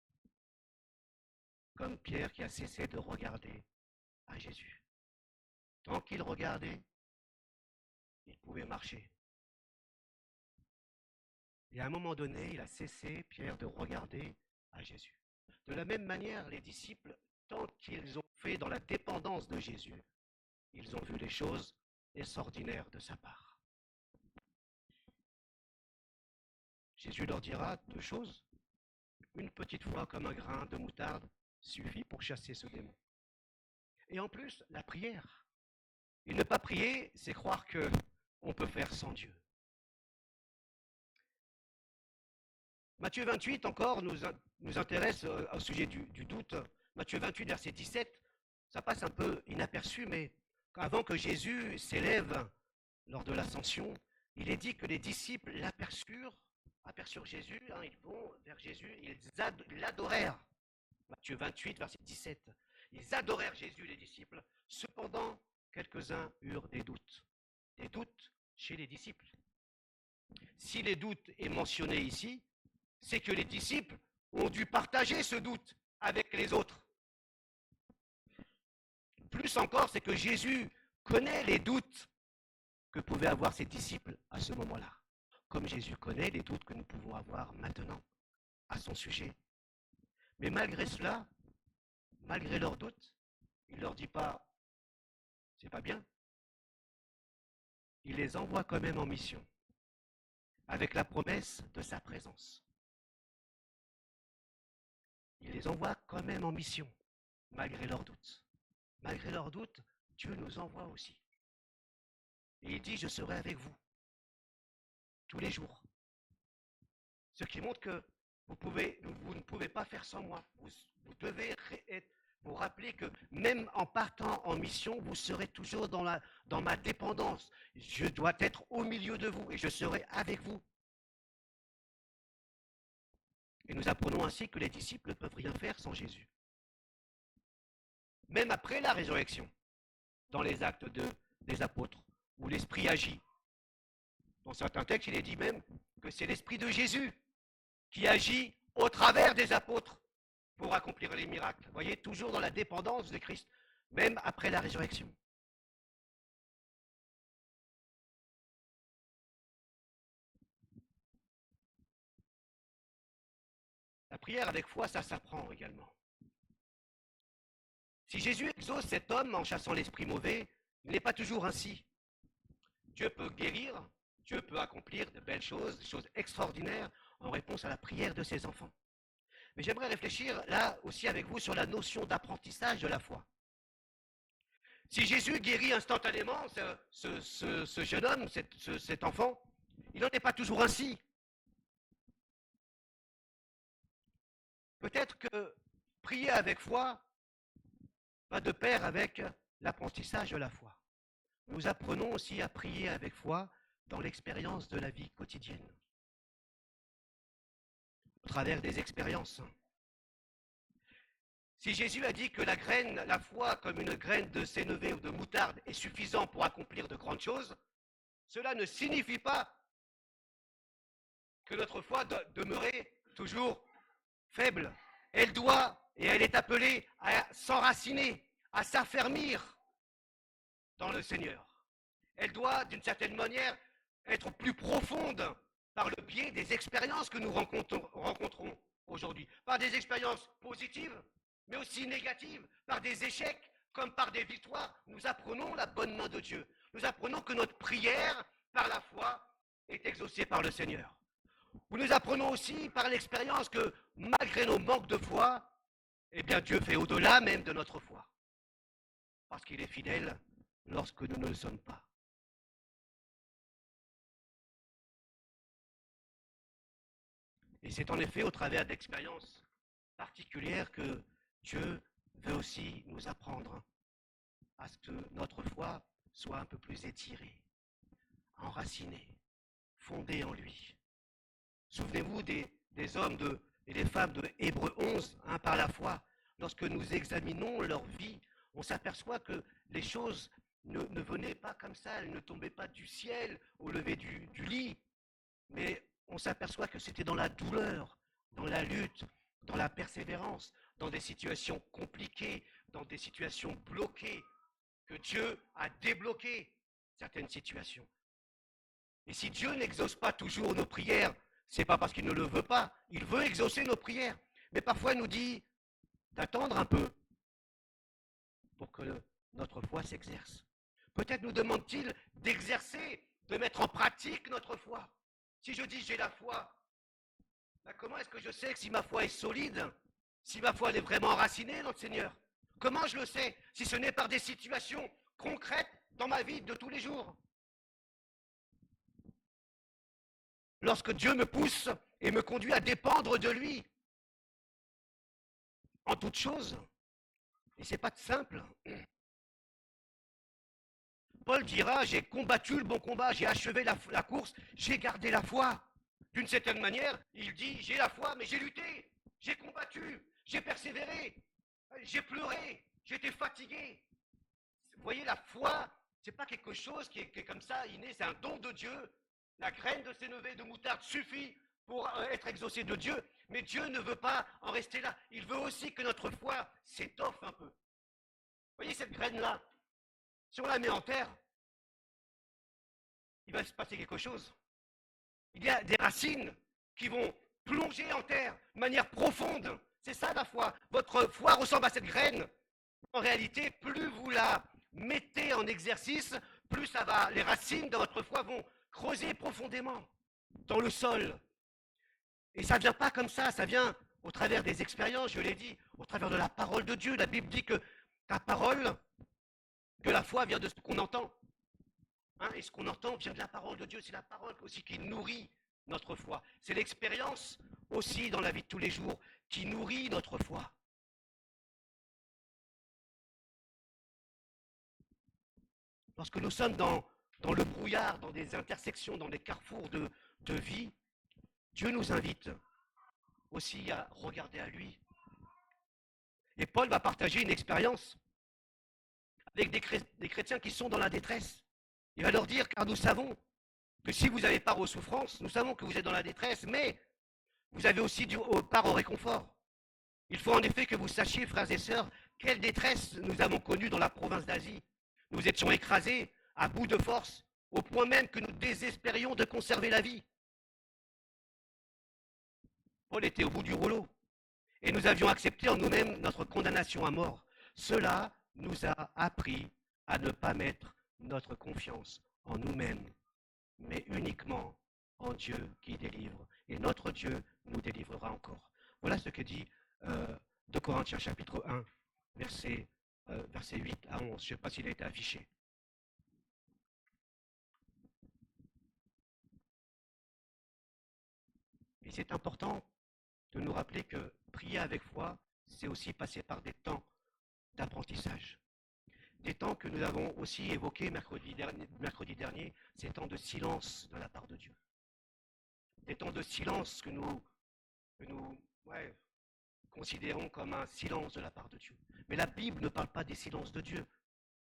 Comme Pierre qui a cessé de regarder à Jésus. Tant qu'il regardait, il pouvait marcher. Et à un moment donné, il a cessé, Pierre, de regarder à Jésus. De la même manière, les disciples, tant qu'ils ont fait dans la dépendance de Jésus, ils ont vu les choses extraordinaires de sa part. Jésus leur dira deux choses. Une petite foi comme un grain de moutarde suffit pour chasser ce démon. Et en plus, la prière. Et ne pas prier, c'est croire qu'on peut faire sans Dieu. Matthieu 28 encore nous intéresse au sujet du doute. Matthieu 28, verset 17, ça passe un peu inaperçu, mais avant que Jésus s'élève lors de l'ascension, il est dit que les disciples aperçurent Jésus, hein, ils vont vers Jésus, ils l'adorèrent. Matthieu 28, verset 17. Ils adorèrent Jésus, les disciples. Cependant, quelques-uns eurent des doutes chez les disciples. Si les doutes est mentionné ici, c'est que les disciples ont dû partager ce doute avec les autres. Plus encore, c'est que Jésus connaît les doutes que pouvaient avoir ses disciples à ce moment-là, comme Jésus connaît les doutes que nous pouvons avoir maintenant à son sujet. Mais malgré cela, malgré leurs doutes, il ne leur dit pas « c'est pas bien ». Il les envoie quand même en mission, avec la promesse de sa présence. Il les envoie quand même en mission, malgré leurs doutes. Malgré leurs doutes, Dieu nous envoie aussi. Et il dit, je serai avec vous, tous les jours. Ce qui montre que vous ne pouvez pas faire sans moi. Vous devez vous rappeler que même en partant en mission, vous serez toujours dans ma dépendance. Je dois être au milieu de vous et je serai avec vous. Et nous apprenons ainsi que les disciples ne peuvent rien faire sans Jésus. Même après la résurrection, dans les actes des apôtres, où l'Esprit agit. Dans certains textes, il est dit même que c'est l'Esprit de Jésus qui agit au travers des apôtres pour accomplir les miracles. Vous voyez, toujours dans la dépendance de Christ, même après la résurrection. La prière avec foi, ça s'apprend également. Si Jésus exauce cet homme en chassant l'esprit mauvais, il n'est pas toujours ainsi. Dieu peut guérir, Dieu peut accomplir de belles choses, des choses extraordinaires en réponse à la prière de ses enfants. Mais j'aimerais réfléchir là aussi avec vous sur la notion d'apprentissage de la foi. Si Jésus guérit instantanément ce jeune homme, cet enfant, il n'en est pas toujours ainsi. Peut-être que prier avec foi va de pair avec l'apprentissage de la foi. Nous apprenons aussi à prier avec foi dans l'expérience de la vie quotidienne, au travers des expériences. Si Jésus a dit que la foi comme une graine de sénévé ou de moutarde est suffisant pour accomplir de grandes choses, cela ne signifie pas que notre foi doit demeurer toujours faible. Elle doit, et elle est appelée à s'enraciner, à s'affermir dans le Seigneur. Elle doit, d'une certaine manière, être plus profonde par le biais des expériences que nous rencontrons aujourd'hui. Par des expériences positives, mais aussi négatives, par des échecs comme par des victoires. Nous apprenons la bonne main de Dieu. Nous apprenons que notre prière, par la foi, est exaucée par le Seigneur. Nous apprenons aussi par l'expérience que malgré nos manques de foi, eh bien Dieu fait au-delà même de notre foi. Parce qu'il est fidèle lorsque nous ne le sommes pas. Et c'est en effet au travers d'expériences particulières que Dieu veut aussi nous apprendre à ce que notre foi soit un peu plus étirée, enracinée, fondée en lui. Souvenez-vous des hommes et des femmes de Hébreux 11, par la foi. Lorsque nous examinons leur vie, on s'aperçoit que les choses ne venaient pas comme ça, elles ne tombaient pas du ciel au lever du lit, mais on s'aperçoit que c'était dans la douleur, dans la lutte, dans la persévérance, dans des situations compliquées, dans des situations bloquées, que Dieu a débloqué certaines situations. Et si Dieu n'exauce pas toujours nos prières, c'est pas parce qu'il ne le veut pas, il veut exaucer nos prières. Mais parfois il nous dit d'attendre un peu pour que notre foi s'exerce. Peut-être nous demande-t-il d'exercer, de mettre en pratique notre foi. Si je dis j'ai la foi, ben comment est-ce que je sais que si ma foi est solide, si ma foi est vraiment enracinée dans le Seigneur? Comment je le sais si ce n'est par des situations concrètes dans ma vie de tous les jours? Lorsque Dieu me pousse et me conduit à dépendre de lui en toutes choses. Et c'est pas simple. Paul dira, j'ai combattu le bon combat, j'ai achevé la course, j'ai gardé la foi. D'une certaine manière, il dit, j'ai la foi, mais j'ai lutté, j'ai combattu, j'ai persévéré, j'ai pleuré, j'ai été fatigué. Vous voyez, la foi, c'est pas quelque chose qui est comme ça, inné, c'est un don de Dieu. La graine de sénévé de moutarde suffit pour être exaucé de Dieu, mais Dieu ne veut pas en rester là. Il veut aussi que notre foi s'étoffe un peu. Vous voyez cette graine-là, si on la met en terre, il va se passer quelque chose. Il y a des racines qui vont plonger en terre de manière profonde. C'est ça la foi. Votre foi ressemble à cette graine. En réalité, plus vous la mettez en exercice, plus ça va, les racines de votre foi vont creuser profondément dans le sol. Et ça ne vient pas comme ça vient au travers des expériences, je l'ai dit, au travers de la parole de Dieu. La Bible dit que la parole, que la foi vient de ce qu'on entend. Hein, et ce qu'on entend vient de la parole de Dieu. C'est la parole aussi qui nourrit notre foi. C'est l'expérience aussi dans la vie de tous les jours qui nourrit notre foi. Lorsque nous sommes dans le brouillard, dans des intersections, dans des carrefours de vie, Dieu nous invite aussi à regarder à lui. Et Paul va partager une expérience avec des chrétiens qui sont dans la détresse. Il va leur dire, car nous savons que si vous avez part aux souffrances, nous savons que vous êtes dans la détresse, mais vous avez aussi part au réconfort. Il faut en effet que vous sachiez, frères et sœurs, quelle détresse nous avons connue dans la province d'Asie. Nous étions écrasés, à bout de force, au point même que nous désespérions de conserver la vie. Paul était au bout du rouleau, et nous avions accepté en nous-mêmes notre condamnation à mort. Cela nous a appris à ne pas mettre notre confiance en nous-mêmes, mais uniquement en Dieu qui délivre. Et notre Dieu nous délivrera encore. Voilà ce que dit 2 Corinthiens chapitre 1, verset 8 à 11. Je ne sais pas s'il a été affiché. Et c'est important de nous rappeler que prier avec foi, c'est aussi passer par des temps d'apprentissage. Des temps que nous avons aussi évoqués mercredi dernier, ces temps de silence de la part de Dieu. Des temps de silence que nous considérons comme un silence de la part de Dieu. Mais la Bible ne parle pas des silences de Dieu.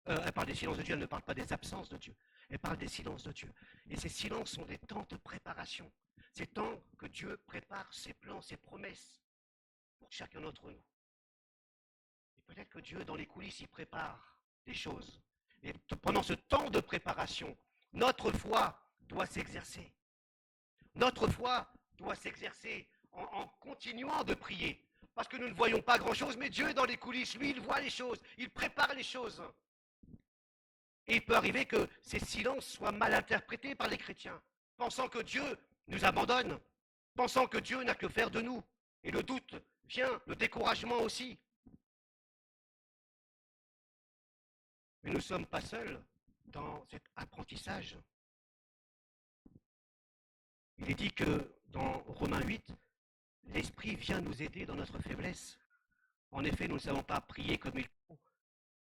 Elle parle des silences de Dieu, elle ne parle pas des absences de Dieu. Elle parle des silences de Dieu. Et ces silences sont des temps de préparation. Ces temps que Dieu prépare ses plans, ses promesses pour chacun d'entre nous. Et peut-être que Dieu, dans les coulisses, il prépare des choses. Et pendant ce temps de préparation, notre foi doit s'exercer. Notre foi doit s'exercer en continuant de prier. Parce que nous ne voyons pas grand-chose, mais Dieu, dans les coulisses, lui, il voit les choses, il prépare les choses. Et il peut arriver que ces silences soient mal interprétés par les chrétiens, pensant que Dieu nous abandonne, pensant que Dieu n'a que faire de nous. Et le doute vient, le découragement aussi. Mais nous ne sommes pas seuls dans cet apprentissage. Il est dit que dans Romains 8, l'Esprit vient nous aider dans notre faiblesse. En effet, nous ne savons pas prier comme il faut,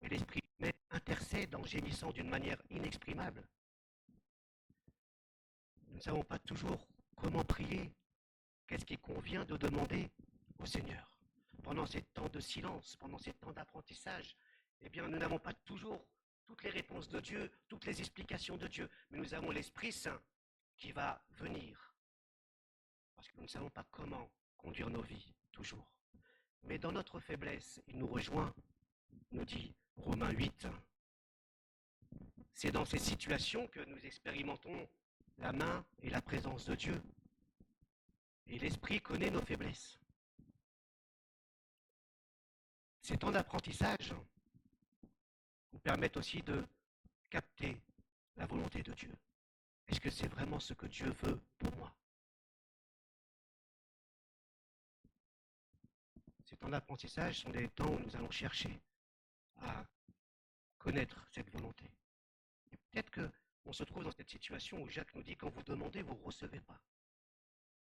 mais l'Esprit même intercède en gémissant d'une manière inexprimable. Nous ne savons pas toujours comment prier, qu'est-ce qui convient de demander au Seigneur. Pendant ces temps de silence, pendant ces temps d'apprentissage, eh bien, nous n'avons pas toujours toutes les réponses de Dieu, toutes les explications de Dieu, mais nous avons l'Esprit Saint qui va venir, parce que nous ne savons pas comment conduire nos vies, toujours. Mais dans notre faiblesse, il nous rejoint, nous dit Romains 8. C'est dans ces situations que nous expérimentons la main et la présence de Dieu. Et l'Esprit connaît nos faiblesses. Ces temps d'apprentissage nous permettent aussi de capter la volonté de Dieu. Est-ce que c'est vraiment ce que Dieu veut pour moi? Ces temps d'apprentissage sont des temps où nous allons chercher à connaître cette volonté. Et peut-être qu'on se trouve dans cette situation où Jacques nous dit, quand vous demandez, vous ne recevez pas.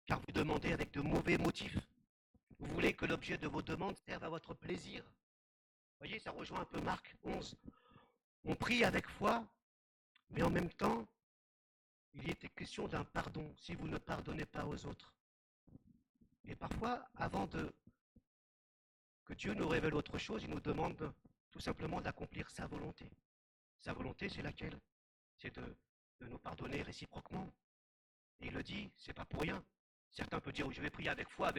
car vous demandez avec de mauvais motifs. Vous voulez que l'objet de vos demandes serve à votre plaisir. Vous voyez, ça rejoint un peu Marc 11. On prie avec foi, mais en même temps, il était question d'un pardon, si vous ne pardonnez pas aux autres. Et parfois, que Dieu nous révèle autre chose, il nous demande tout simplement d'accomplir sa volonté. Sa volonté, c'est laquelle? C'est de nous pardonner réciproquement. Et il le dit, c'est pas pour rien. Certains peuvent dire, je vais prier avec foi,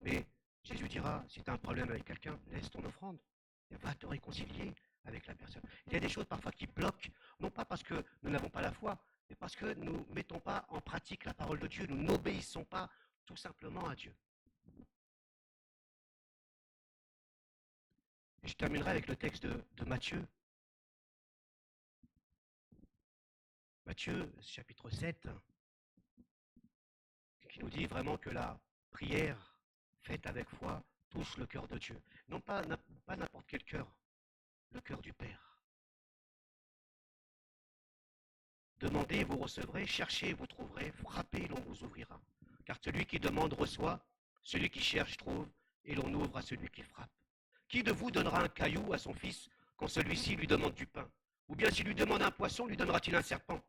mais Jésus dira, si tu as un problème avec quelqu'un, laisse ton offrande et va te réconcilier avec la personne. Il y a des choses parfois qui bloquent, non pas parce que nous n'avons pas la foi, mais parce que nous ne mettons pas en pratique la parole de Dieu, nous n'obéissons pas tout simplement à Dieu. Et je terminerai avec le texte de Matthieu. Matthieu, chapitre 7, qui nous dit vraiment que la prière faite avec foi touche le cœur de Dieu. Non pas n'importe quel cœur, le cœur du Père. Demandez, vous recevrez, cherchez, vous trouverez, frappez, l'on vous ouvrira. Car celui qui demande reçoit, celui qui cherche trouve, et l'on ouvre à celui qui frappe. Qui de vous donnera un caillou à son fils quand celui-ci lui demande du pain? Ou bien s'il lui demande un poisson, lui donnera-t-il un serpent?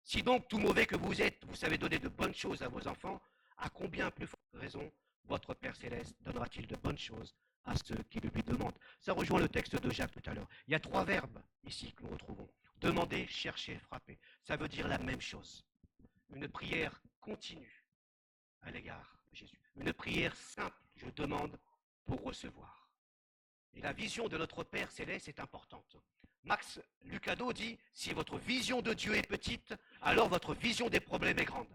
Si donc, tout mauvais que vous êtes, vous savez donner de bonnes choses à vos enfants, à combien plus forte raison votre Père Céleste donnera-t-il de bonnes choses à ceux qui le lui demandent? Ça rejoint le texte de Jacques tout à l'heure. Il y a 3 verbes ici que nous retrouvons. Demander, chercher, frapper. Ça veut dire la même chose. Une prière continue à l'égard de Jésus. Une prière simple, je demande pour recevoir. Et la vision de notre Père Céleste est importante. Max Lucado dit, si votre vision de Dieu est petite, alors votre vision des problèmes est grande.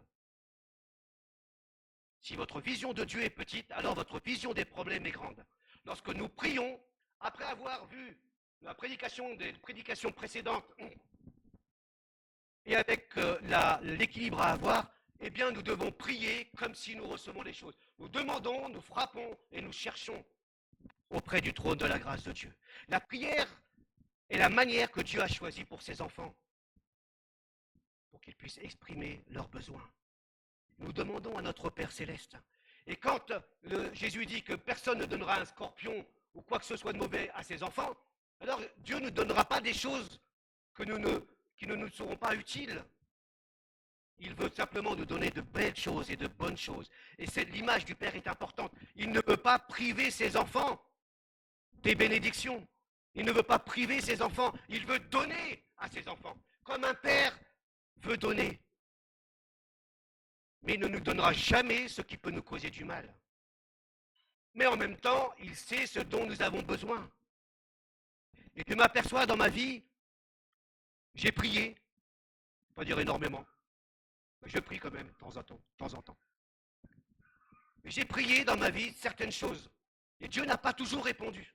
Si votre vision de Dieu est petite, alors votre vision des problèmes est grande. Lorsque nous prions, après avoir vu la prédication des prédications précédentes, et avec l'équilibre à avoir, eh bien nous devons prier comme si nous recevons les choses. Nous demandons, nous frappons et nous cherchons auprès du trône de la grâce de Dieu. La prière est la manière que Dieu a choisie pour ses enfants, pour qu'ils puissent exprimer leurs besoins. Nous demandons à notre Père Céleste. Et quand Jésus dit que personne ne donnera un scorpion ou quoi que ce soit de mauvais à ses enfants, alors Dieu ne donnera pas des choses qui ne nous seront pas utiles. Il veut simplement nous donner de belles choses et de bonnes choses. Et l'image du Père est importante. Il ne veut pas priver ses enfants des bénédictions. Il ne veut pas priver ses enfants. Il veut donner à ses enfants. Comme un père veut donner. Mais il ne nous donnera jamais ce qui peut nous causer du mal. Mais en même temps, il sait ce dont nous avons besoin. Et je m'aperçois dans ma vie, j'ai prié, pas dire énormément, mais je prie quand même de temps en temps. J'ai prié dans ma vie certaines choses. Et Dieu n'a pas toujours répondu.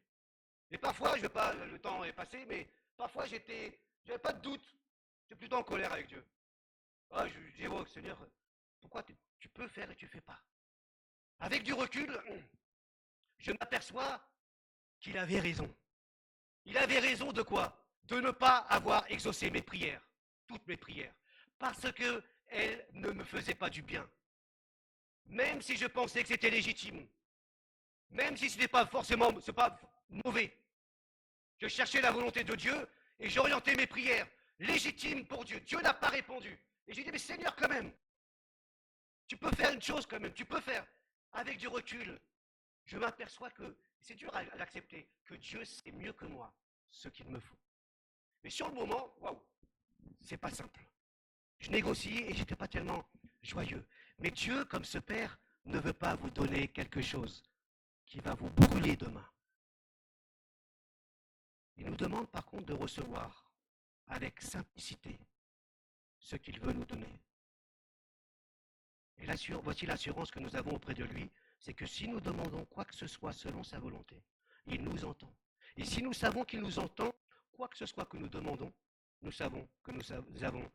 Et parfois, je veux pas, le temps est passé, mais parfois j'avais pas de doute. J'étais plutôt en colère avec Dieu. Ah, je dis, oh Seigneur, pourquoi tu peux faire et tu fais pas? Avec du recul, je m'aperçois qu'il avait raison. Il avait raison de quoi? De ne pas avoir exaucé mes prières, toutes mes prières, parce qu'elles ne me faisaient pas du bien. Même si je pensais que c'était légitime, même si ce n'était pas forcément, c'est pas mauvais. Je cherchais la volonté de Dieu et j'orientais mes prières légitimes pour Dieu. Dieu n'a pas répondu. Et j'ai dit, mais Seigneur, quand même, tu peux faire une chose quand même, tu peux faire. Avec du recul, je m'aperçois que c'est dur à l'accepter, que Dieu sait mieux que moi ce qu'il me faut. Mais sur le moment, waouh, c'est pas simple. Je négociais et j'étais pas tellement joyeux. Mais Dieu, comme ce Père, ne veut pas vous donner quelque chose qui va vous brûler demain. Il nous demande par contre de recevoir avec simplicité ce qu'il veut nous donner. Et voici l'assurance que nous avons auprès de lui, c'est que si nous demandons quoi que ce soit selon sa volonté, il nous entend. Et si nous savons qu'il nous entend, quoi que ce soit que nous demandons, nous savons que nous avons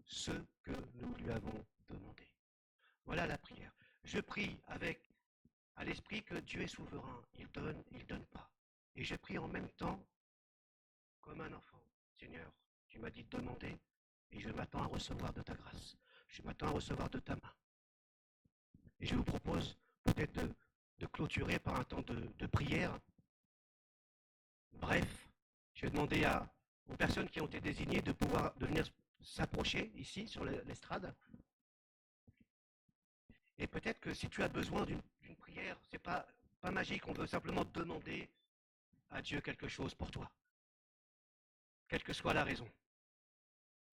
ce que nous lui avons demandé. Voilà la prière. Je prie avec à l'esprit que Dieu est souverain. Il donne pas. Et je prie en même temps comme un enfant. Seigneur, tu m'as dit de demander et je m'attends à recevoir de ta grâce. Je m'attends à recevoir de ta main. Et je vous propose peut-être de clôturer par un temps de prière. Bref, je vais demander aux personnes qui ont été désignées de venir s'approcher ici sur l'estrade. Et peut-être que si tu as besoin d'une prière, c'est pas magique, on veut simplement demander à Dieu quelque chose pour toi, quelle que soit la raison.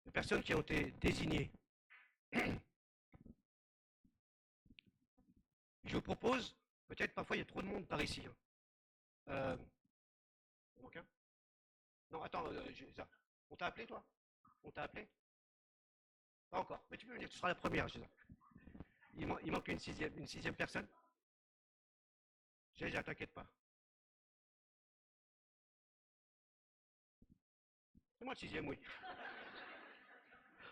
Les personnes qui ont été désignées. Je vous propose, peut-être parfois il y a trop de monde par ici. Euh, aucun Non, attends, on t'a appelé toi? On t'a appelé? Pas encore, mais tu peux venir, tu seras la première. Il manque une sixième personne. Déjà, t'inquiète pas. C'est moi le sixième, oui.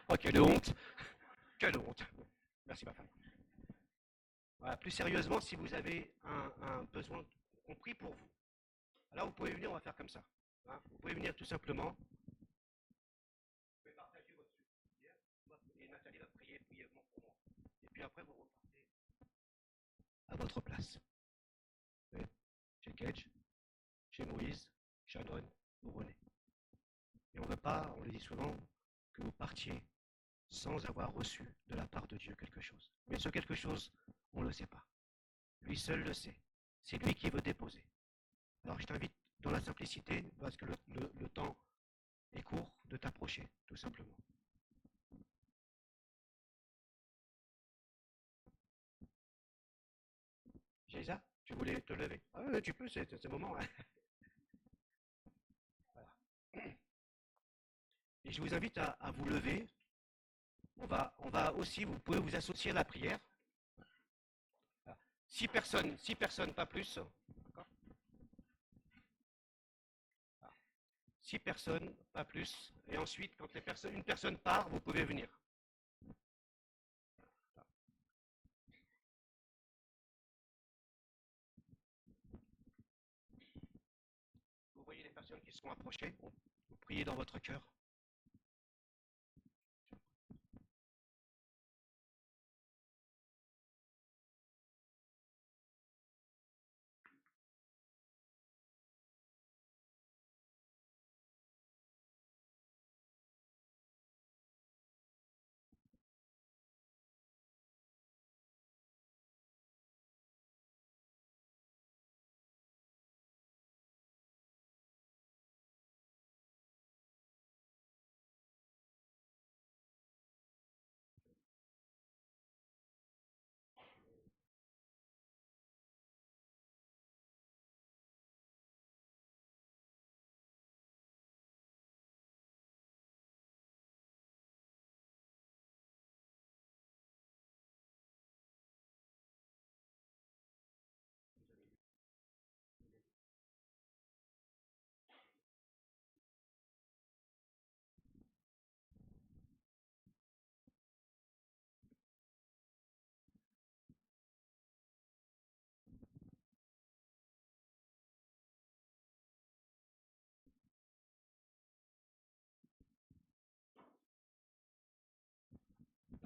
Oh, quelle honte! Quelle honte! Merci ma femme. Voilà, plus sérieusement, si vous avez un besoin, on prie pour vous. Alors vous pouvez venir, on va faire comme ça. Hein, vous pouvez venir tout simplement. Vous pouvez partager votre prière, et Nathalie va prier brièvement pour moi. Et puis après, vous repartez à votre place. Chez Kedge, chez Moïse, Shannon ou René. Et on ne veut pas, on le dit souvent, que vous partiez sans avoir reçu de la part de Dieu quelque chose. Mais ce quelque chose, on ne le sait pas. Lui seul le sait. C'est lui qui veut déposer. Alors je t'invite dans la simplicité, parce que le temps est court, de t'approcher, tout simplement. Géza, tu voulais te lever? Ah oui, tu peux, c'est ce moment. Hein. Voilà. Et je vous invite à vous lever. On va aussi, vous pouvez vous associer à la prière. Voilà. Six personnes, pas plus. D'accord. 6 personnes, pas plus. Et ensuite, quand une personne part, vous pouvez venir. Vous voyez les personnes qui se sont approchées, vous priez dans votre cœur.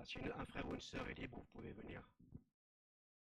Si un frère ou une sœur est libre, vous pouvez venir.